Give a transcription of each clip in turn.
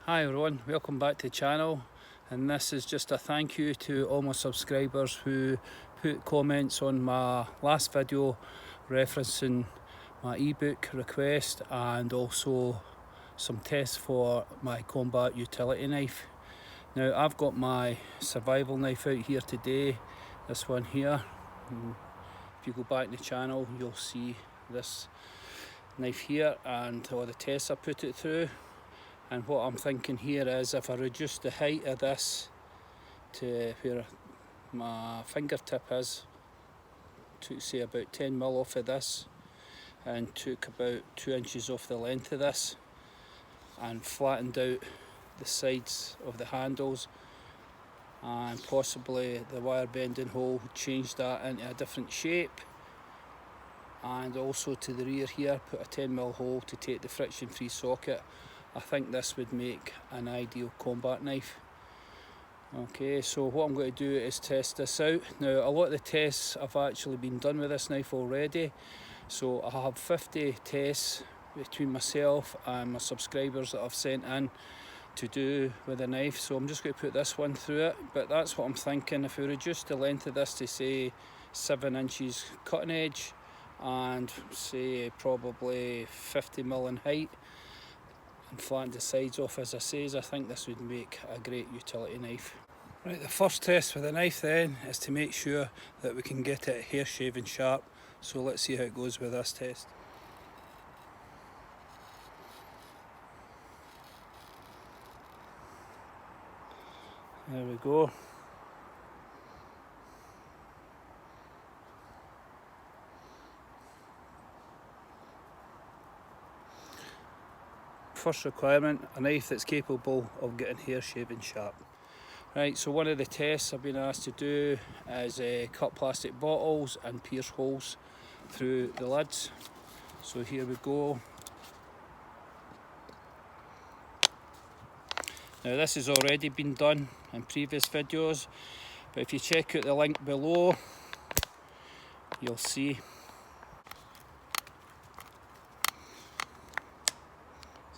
Hi everyone, welcome back to the channel, and this is just a thank you to all my subscribers who put comments on my last video referencing my ebook request and also some tests for my combat utility knife. Now I've got my survival knife out here today, this one here. If you go back in the channel you'll see this knife here and all the tests I put it through. And what I'm thinking here is if I reduce the height of this to where my fingertip is, took say about 10mm off of this and took about 2 inches off the length of this and flattened out the sides of the handles and possibly the wire bending hole, changed that into a different shape, and also to the rear here put a 10mm hole to take the friction free socket, I think this would make an ideal combat knife. Okay, so what I'm going to do is test this out. Now a lot of the tests have actually been done with this knife already, so I have 50 tests between myself and my subscribers that I've sent in to do with the knife, so I'm just going to put this one through it. But that's what I'm thinking, if we reduce the length of this to say 7 inches cutting edge and say probably 50mm in height and flatten the sides off as I says, I think this would make a great utility knife. Right, the first test with the knife then is to make sure that we can get it hair shaving sharp, so let's see how it goes with this test. There we go. First requirement, a knife that's capable of getting hair shaving sharp. Right, so one of the tests I've been asked to do is cut plastic bottles and pierce holes through the lids. So here we go. Now this has already been done in previous videos, but if you check out the link below, you'll see.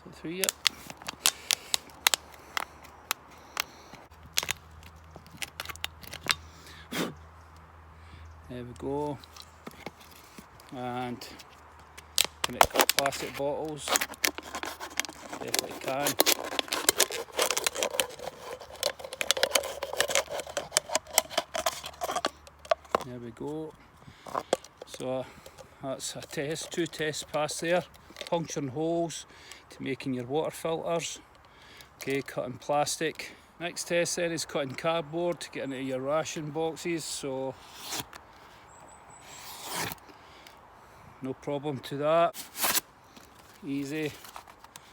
So through here. There we go. And can it cut plastic bottles? Definitely can. There we go. So that's a test, 2 tests passed there. Puncturing holes to making your water filters. Okay, cutting plastic. Next test then is cutting cardboard to get into your ration boxes, so no problem to that. Easy.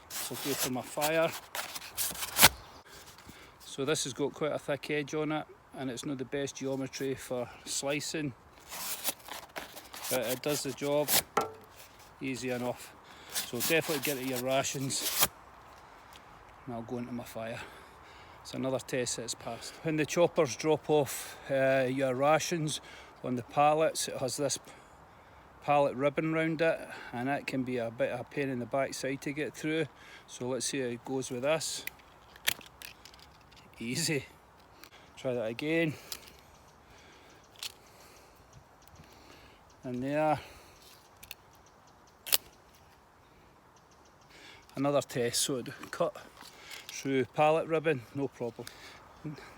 So go to my fire. So this has got quite a thick edge on it and it's not the best geometry for slicing, but it does the job easy enough. So definitely get to your rations and I'll go into my fire. It's another test that's passed. When the choppers drop off your rations on the pallets, it has this pallet ribbon round it and that can be a bit of a pain in the backside to get through. So let's see how it goes with this. Easy. Try that again. And there. Another test, so it cut through pallet ribbon, no problem.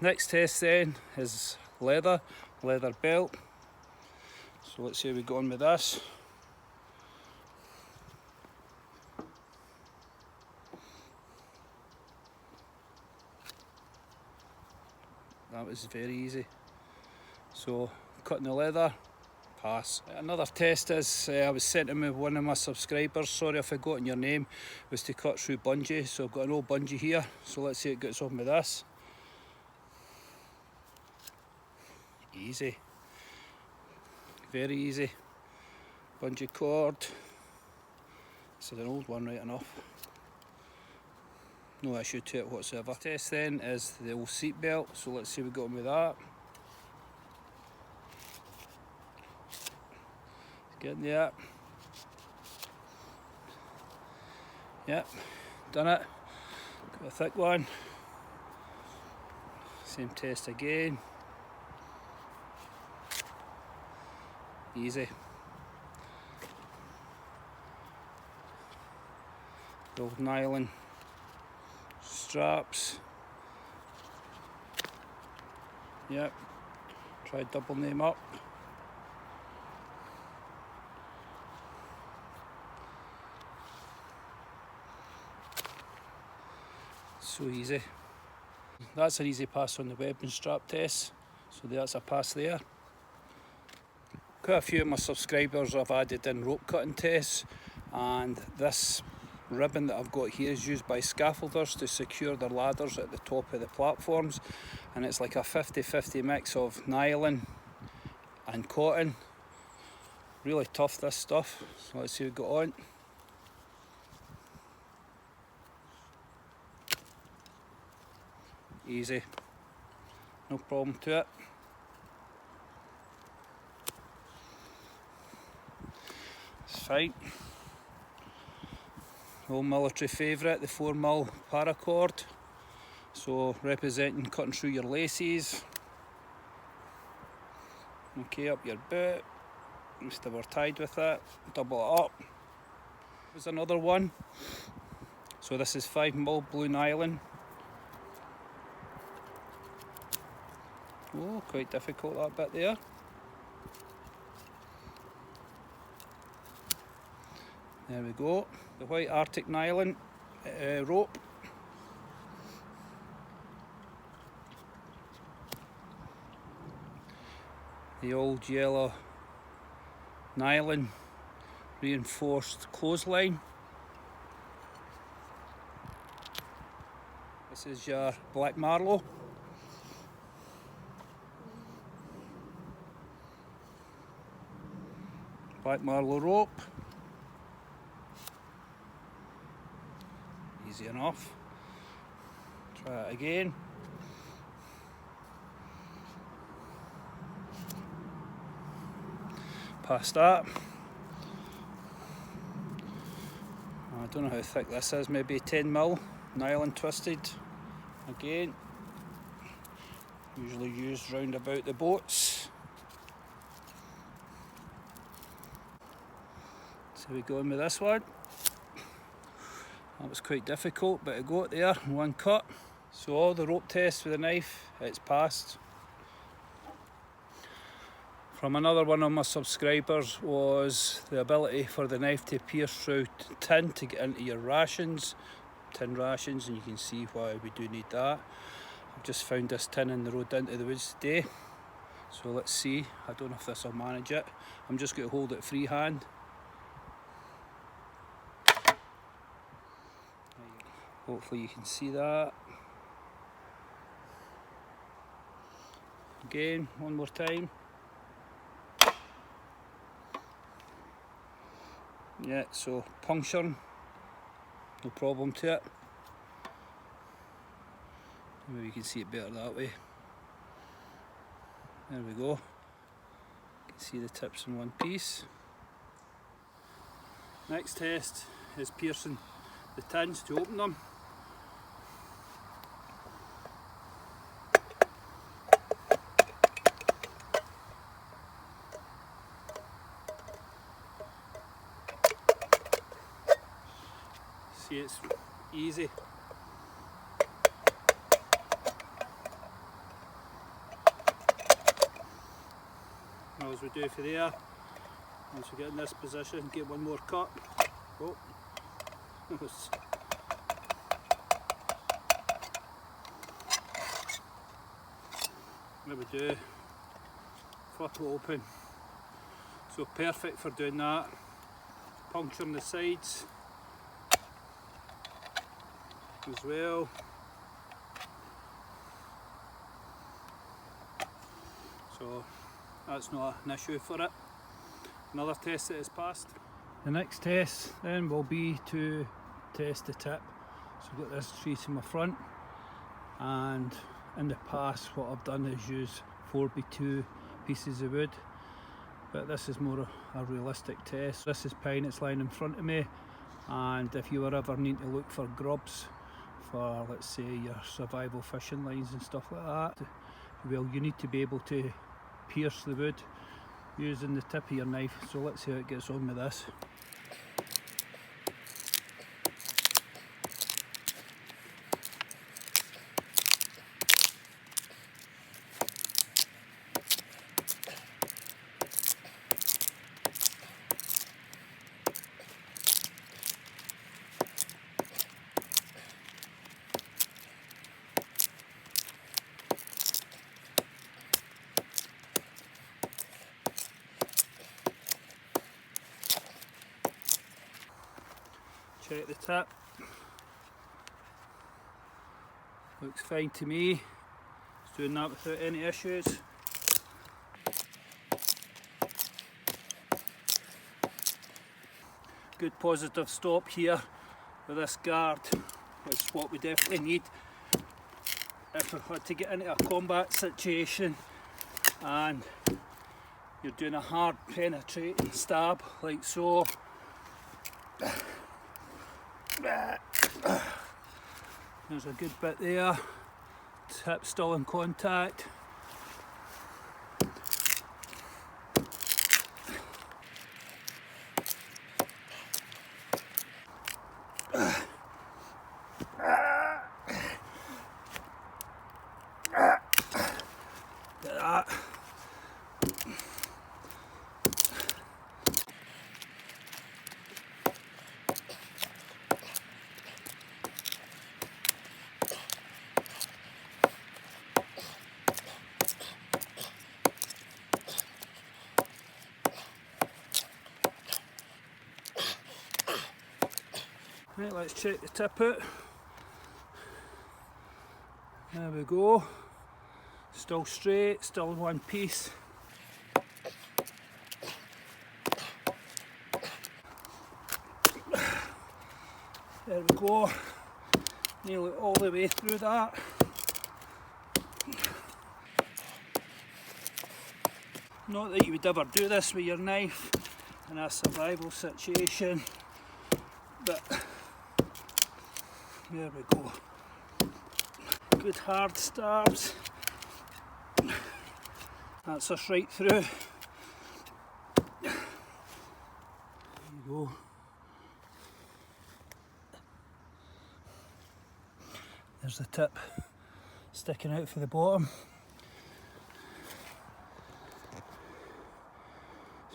Next test then is leather belt. So let's see how we go on with this. That was very easy. So cutting the leather, pass. Another test is, I was sent to me one of my subscribers, sorry if I got in your name, was to cut through bungee. So I've got an old bungee here, so let's see how it gets on with this. Easy. Very easy. Bungee cord. This is an old one right enough. No issue to it whatsoever. Test then is the old seat belt, so let's see how we got on with that. Getting there. Yep, done it. Got a thick one. Same test again. Easy. The old nylon straps. Yep. Try doubling them up. So easy. That's an easy pass on the webbing strap test. So that's a pass there. Quite a few of my subscribers have added in rope cutting tests, and this ribbon that I've got here is used by scaffolders to secure their ladders at the top of the platforms, and it's like a 50-50 mix of nylon and cotton. Really tough, this stuff. So let's see what we got on. Easy, no problem to it. It's fine. Old military favourite, the 4mm paracord. So representing cutting through your laces. Okay, up your boot. Just we're tied with it. Double it up. There's another one. So this is 5mm blue nylon. Oh, quite difficult that bit there. There we go. The white Arctic nylon rope. The old yellow nylon reinforced clothesline. This is your black marlow. Black marlow rope. Easy enough. Try it again. Past that. I don't know how thick this is, maybe 10mm nylon twisted. Again, usually used round about the boats. So we go in with this one. That was quite difficult, but I got there in one cut. So all the rope tests with the knife, it's passed. From another one of my subscribers was the ability for the knife to pierce through tin to get into your rations, tin rations, and you can see why we do need that. I've just found this tin in the road into the woods today, so let's see. I don't know if this will manage it. I'm just going to hold it freehand. Hopefully you can see that. Again, one more time. Yeah, so puncturing, no problem to it. Maybe you can see it better that way. There we go. You can see the tips in one piece. Next test is piercing the tins to open them. See, it's easy. Now as we do for there, once we get in this position, get one more cut. Oh, there we do. Flip it open. So perfect for doing that. Puncturing the sides as well. So that's not an issue for it. Another test that is passed. The next test then will be to test the tip. So I've got this piece in my front, and in the past what I've done is use 4x2 pieces of wood, but this is more a realistic test. This is pine, it's lying in front of me, and if you were ever need to look for grubs for, let's say, your survival fishing lines and stuff like that. Well, you need to be able to pierce the wood using the tip of your knife, so let's see how it gets on with this. Check the tip. Looks fine to me. It's doing that without any issues. Good positive stop here with this guard, which is what we definitely need if we had to get into a combat situation and you're doing a hard penetrating stab like so. There's a good bit there, tip still in contact. Get that. Right, let's check the tip out. There we go. Still straight, still in one piece. There we go. Nearly all the way through that. Not that you would ever do this with your knife in a survival situation, but there we go. Good hard stabs. That's us right through. There you go. There's the tip sticking out for the bottom.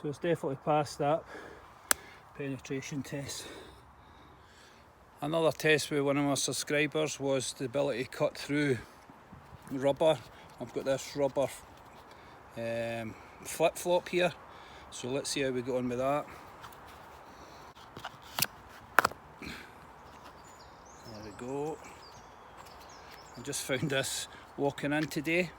So it's definitely passed that penetration test. Another test with one of my subscribers was the ability to cut through rubber. I've got this rubber flip-flop here, so let's see how we get on with that. There we go. I just found this walking in today.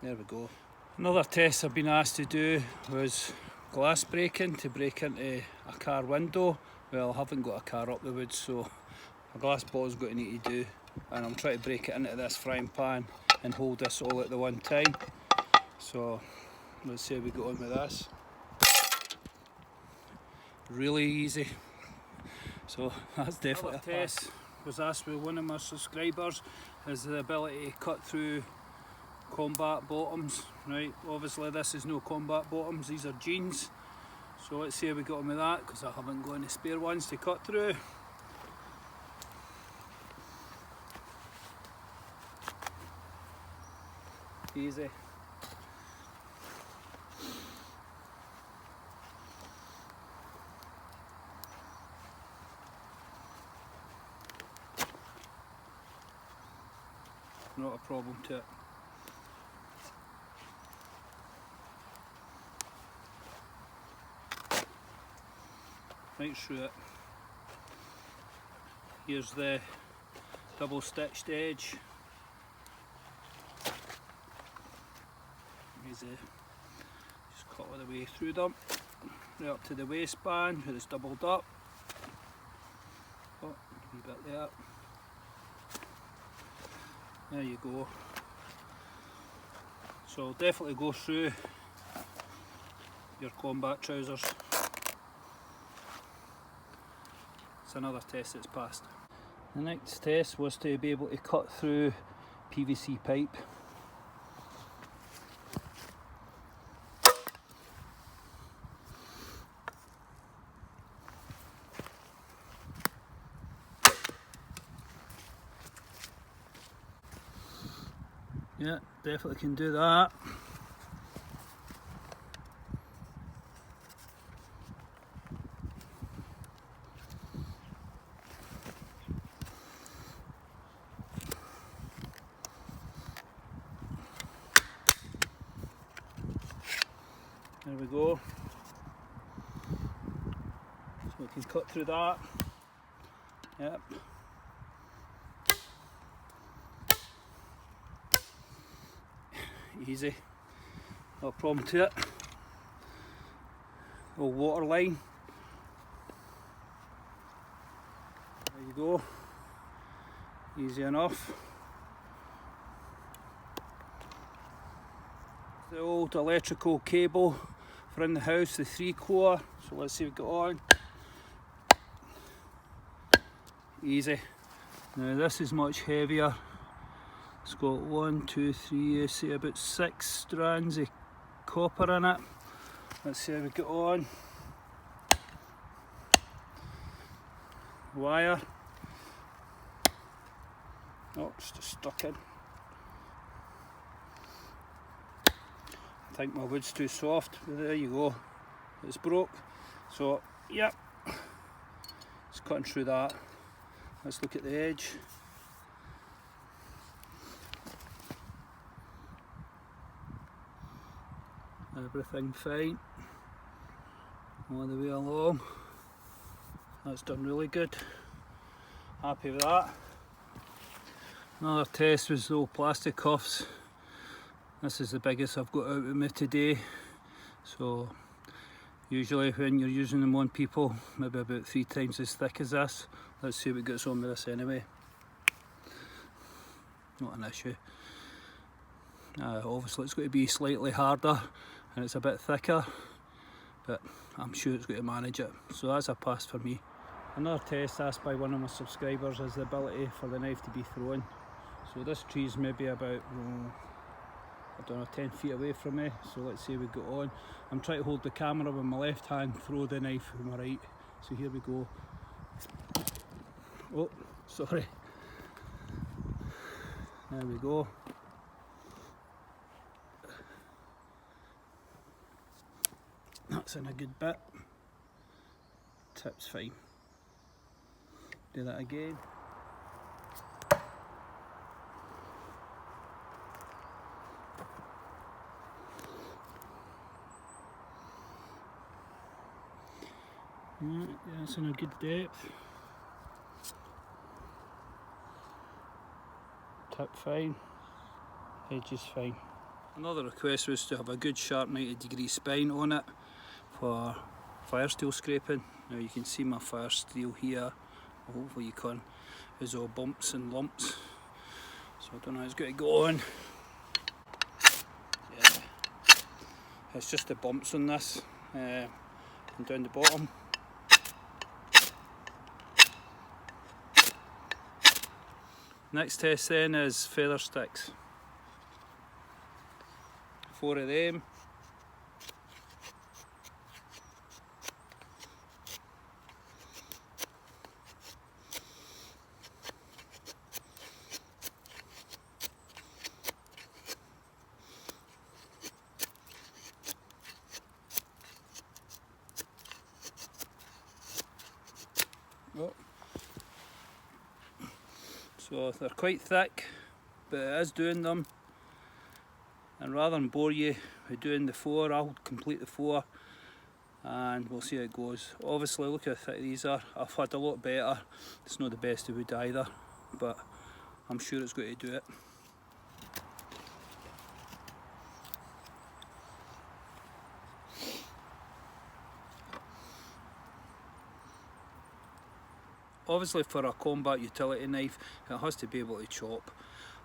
There we go. Another test I've been asked to do was glass breaking, to break into a car window. Well, I haven't got a car up the woods, so a glass ball's got to need to do, and I'm trying to break it into this frying pan and hold this all at the one time. So let's see how we get on with this. Really easy. So that's definitely a test. Was asked by one of my subscribers is the ability to cut through combat bottoms. Right, obviously this is no combat bottoms, these are jeans. So let's see how we got on with that, because I haven't got any spare ones to cut through. Easy. Not a problem to it. Right through it. Here's the double stitched edge. Easy. Just cut all the way through them. Right up to the waistband where it's doubled up. Oh, a wee bit there. There you go. So I'll definitely go through your combat trousers. It's another test that's passed. The next test was to be able to cut through PVC pipe. Yeah, definitely can do that. There we go. So we can cut through that. Yep. Easy. No problem to it. Little water line. There you go. Easy enough. The old electrical cable for in the house, the 3-core. So let's see what we got on. Easy. Now this is much heavier. It's got 1, 2, 3, I see about 6 strands of copper in it. Let's see how we get on. Wire. Oh, it's just stuck in. I think my wood's too soft, but there you go. It's broke. So, yep. It's cutting through that. Let's look at the edge. Everything fine. All the way along. That's done really good. Happy with that. Another test was the old plastic cuffs. This is the biggest I've got out with me today. So usually when you're using them on people, maybe about 3 times as thick as this. Let's see what gets on with this anyway. Not an issue. Obviously it's going to be slightly harder and it's a bit thicker, but I'm sure it's going to manage it. So that's a pass for me. Another test asked by one of my subscribers is the ability for the knife to be thrown. So this tree's maybe about, I don't know, 10 feet away from me. So let's see how we go on. I'm trying to hold the camera with my left hand, throw the knife with my right. So here we go. Oh, sorry. There we go. That's in a good bit. Tip's fine. Do that again. Right, yeah, it's in a good depth. Tip fine. Edge is fine. Another request was to have a good sharp 90-degree spine on it for fire steel scraping. Now you can see my fire steel here. Hopefully you can. There's all bumps and lumps. So I don't know how it's going to go on. Yeah. It's just the bumps on this and down the bottom. Next test then is feather sticks. 4 of them. Oh. So they're quite thick, but it is doing them. And rather than bore you with doing the 4, I'll complete the 4 and we'll see how it goes. Obviously look how thick these are. I've had a lot better. It's not the best of wood either, but I'm sure it's going to do it. Obviously for a combat utility knife it has to be able to chop.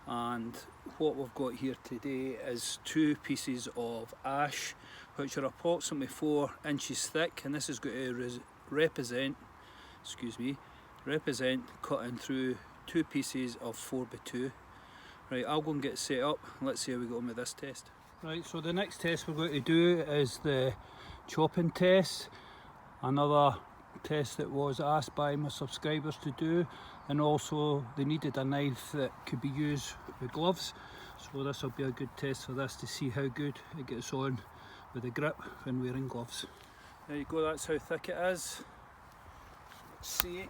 And what we've got here today is 2 pieces of ash which are approximately 4 inches thick, and this is going to represent cutting through 2 pieces of 4x2. Right, I'll go and get set up and let's see how we go on with this test. Right, so the next test we're going to do is the chopping test, another test that was asked by my subscribers to do, and also they needed a knife that could be used with gloves, so this will be a good test for this to see how good it gets on with the grip when wearing gloves. There you go, that's how thick it is. Let's see.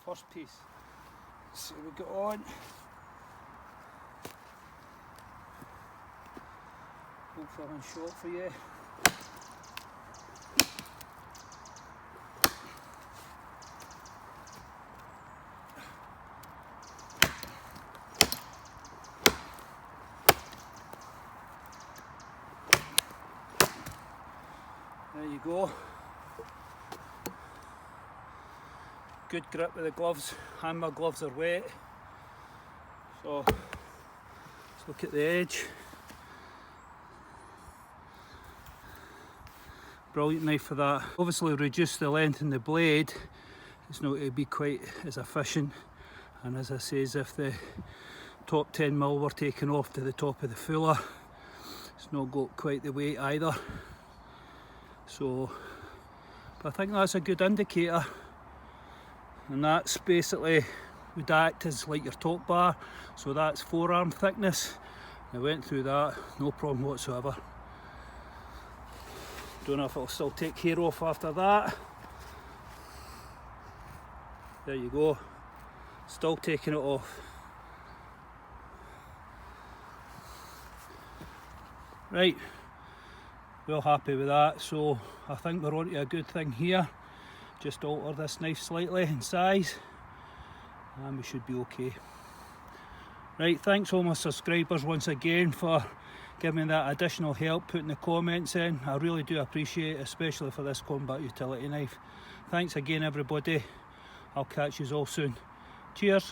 First piece. Let's see what we got on. Hopefully I'm short for you. There you go. Good grip with the gloves, and my gloves are wet. So let's look at the edge. Brilliant knife for that. Obviously reduce the length in the blade. It's not going to be quite as efficient, and as I say, as if the top 10mm were taken off to the top of the fuller, it's not got quite the weight either. So, but I think that's a good indicator, and that's basically would act as like your top bar, so that's forearm thickness. I went through that, no problem whatsoever. Don't know if it'll still take hair off after that. There you go, still taking it off. Right, well happy with that, so I think we're on to a good thing here. Just alter this knife slightly in size and we should be okay. Right, thanks all my subscribers once again for giving me that additional help, putting the comments in. I really do appreciate it, especially for this combat utility knife. Thanks again everybody, I'll catch you all soon. Cheers.